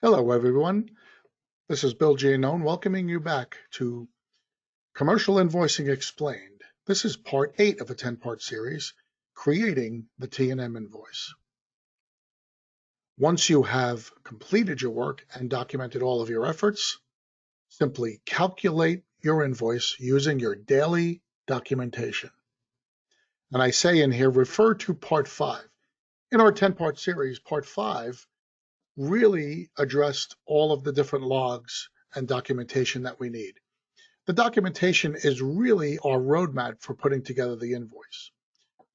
Hello, everyone. This is Bill Giannone welcoming you back to Commercial Invoicing Explained. This is part 8 of a 10-part series, Creating the T&M Invoice. Once you have completed your work and documented all of your efforts, simply calculate your invoice using your daily documentation. And I say in here, refer to part 5. In our 10-part series, part 5 really addressed all of the different logs and documentation that we need. The documentation is really our roadmap for putting together the invoice.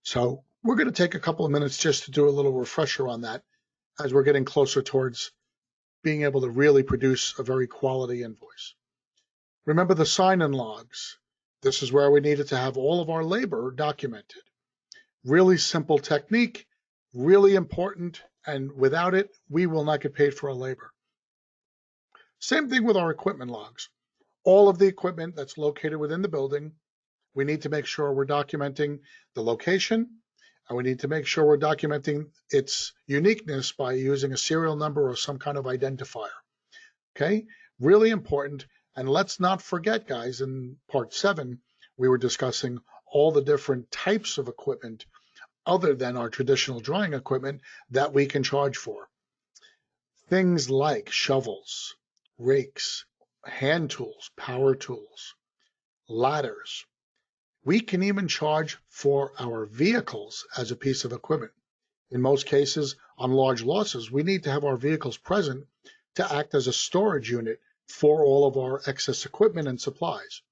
So we're going to take a couple of minutes just to do a little refresher on that as we're getting closer towards being able to really produce a very quality invoice. Remember the sign-in logs. This is where we needed to have all of our labor documented. Really simple technique, really important, and without it, we will not get paid for our labor. Same thing with our equipment logs. All of the equipment that's located within the building, we need to make sure we're documenting the location, and we need to make sure we're documenting its uniqueness by using a serial number or some kind of identifier. Okay, really important. And let's not forget, guys, in part 7, we were discussing all the different types of equipment other than our traditional drawing equipment that we can charge for. Things like shovels, rakes, hand tools, power tools, ladders. We can even charge for our vehicles as a piece of equipment. In most cases, on large losses, we need to have our vehicles present to act as a storage unit for all of our excess equipment and supplies.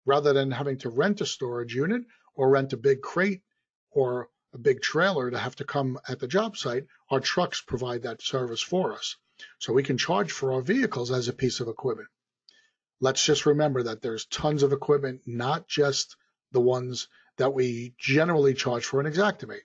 Rather than having to rent a storage unit or rent a big crate or a big trailer to have to come at the job site, our trucks provide that service for us. So we can charge for our vehicles as a piece of equipment. Let's just remember that there's tons of equipment, not just the ones that we generally charge for in Xactimate.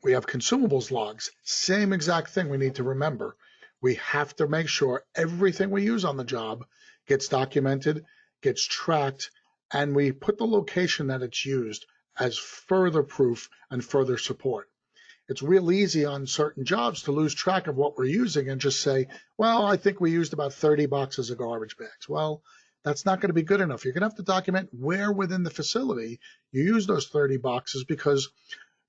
We have consumables logs, same exact thing we need to remember. We have to make sure everything we use on the job gets documented, gets tracked, and we put the location that it's used as further proof and further support. It's real easy on certain jobs to lose track of what we're using and just say, well, I think we used about 30 boxes of garbage bags. Well, that's not going to be good enough. You're going to have to document where within the facility you use those 30 boxes, because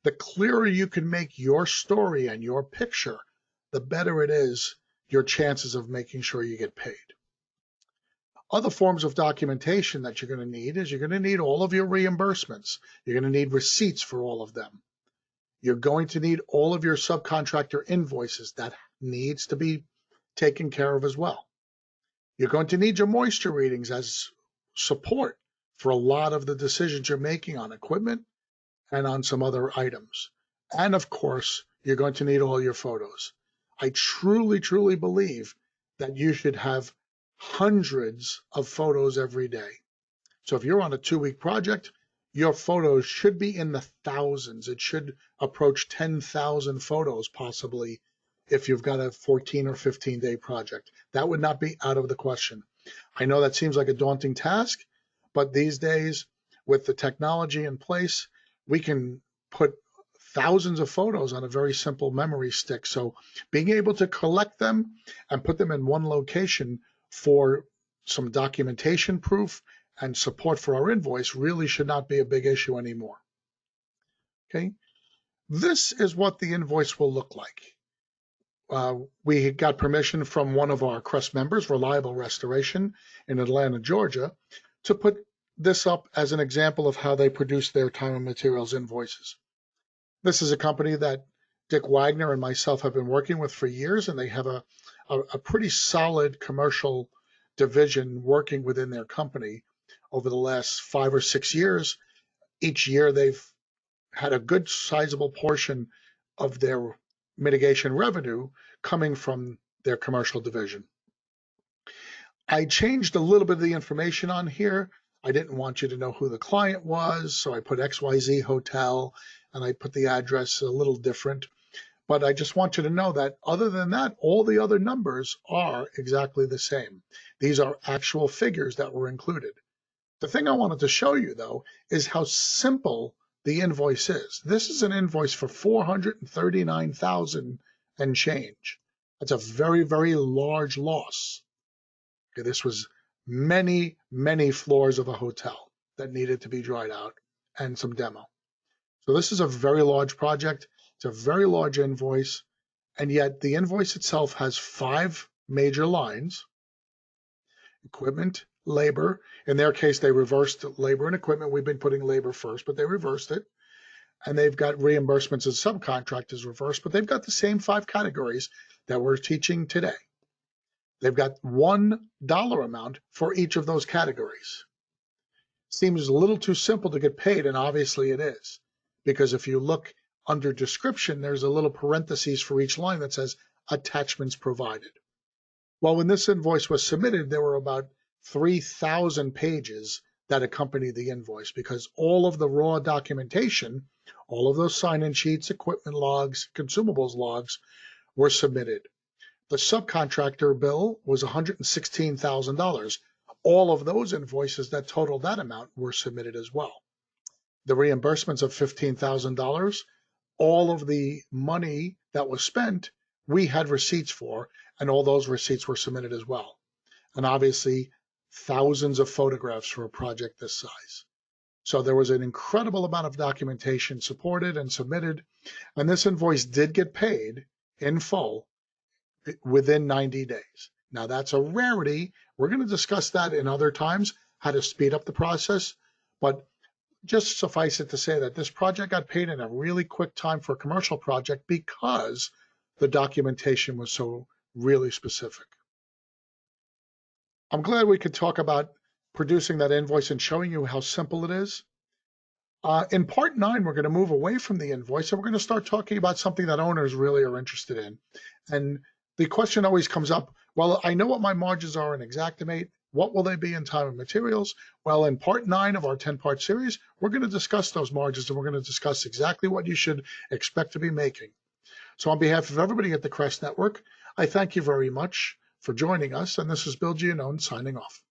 the clearer you can make your story and your picture, the better it is your chances of making sure you get paid. Other forms of documentation that you're going to need is you're going to need all of your reimbursements. You're going to need receipts for all of them. You're going to need all of your subcontractor invoices. That needs to be taken care of as well. You're going to need your moisture readings as support for a lot of the decisions you're making on equipment and on some other items. And of course, you're going to need all your photos. I truly, truly believe that you should have hundreds of photos every day. So if you're on a 2-week project, your photos should be in the thousands. It should approach 10,000 photos possibly if you've got a 14 or 15-day project. That would not be out of the question. I know that seems like a daunting task, but these days with the technology in place, we can put thousands of photos on a very simple memory stick. So being able to collect them and put them in one location for some documentation proof and support for our invoice really should not be a big issue anymore. Okay, this is what the invoice will look like. We got permission from one of our Crest members, Reliable Restoration in Atlanta, Georgia, to put this up as an example of how they produce their time and materials invoices. This is a company that Dick Wagner and myself have been working with for years, and they have a pretty solid commercial division working within their company over the last 5 or 6 years. Each year they've had a good sizable portion of their mitigation revenue coming from their commercial division. I changed a little bit of the information on here. I didn't want you to know who the client was, so I put XYZ Hotel, and I put the address a little different. But I just want you to know that other than that, all the other numbers are exactly the same. These are actual figures that were included. The thing I wanted to show you, though, is how simple the invoice is. This is an invoice for $439,000 and change. That's a very, very large loss. Okay, this was many, many floors of a hotel that needed to be dried out and some demo. So this is a very large project. It's a very large invoice. And yet the invoice itself has 5 major lines: equipment, labor. In their case, they reversed labor and equipment. We've been putting labor first, but they reversed it. And they've got reimbursements as subcontractors reversed, but they've got the same 5 categories that we're teaching today. They've got $1 amount for each of those categories. Seems a little too simple to get paid, and obviously it is, because if you look under description, there's a little parentheses for each line that says attachments provided. Well, when this invoice was submitted, there were about 3,000 pages that accompanied the invoice, because all of the raw documentation, all of those sign-in sheets, equipment logs, consumables logs were submitted. The subcontractor bill was $116,000. All of those invoices that totaled that amount were submitted as well. The reimbursements of $15,000, all of the money that was spent, we had receipts for, and all those receipts were submitted as well. And obviously, thousands of photographs for a project this size. So there was an incredible amount of documentation supported and submitted, and this invoice did get paid in full within 90 days. Now that's a rarity. We're going to discuss that in other times, how to speed up the process, but just suffice it to say that this project got paid in a really quick time for a commercial project because the documentation was so really specific. I'm glad we could talk about producing that invoice and showing you how simple it is. In part 9, we're going to move away from the invoice and we're going to start talking about something that owners really are interested in. And the question always comes up, well, I know what my margins are in Xactimate. What will they be in time and materials? Well, in part 9 of our 10-part series, we're going to discuss those margins and we're going to discuss exactly what you should expect to be making. So on behalf of everybody at the Crest Network, I thank you very much for joining us. And this is Bill Giannone signing off.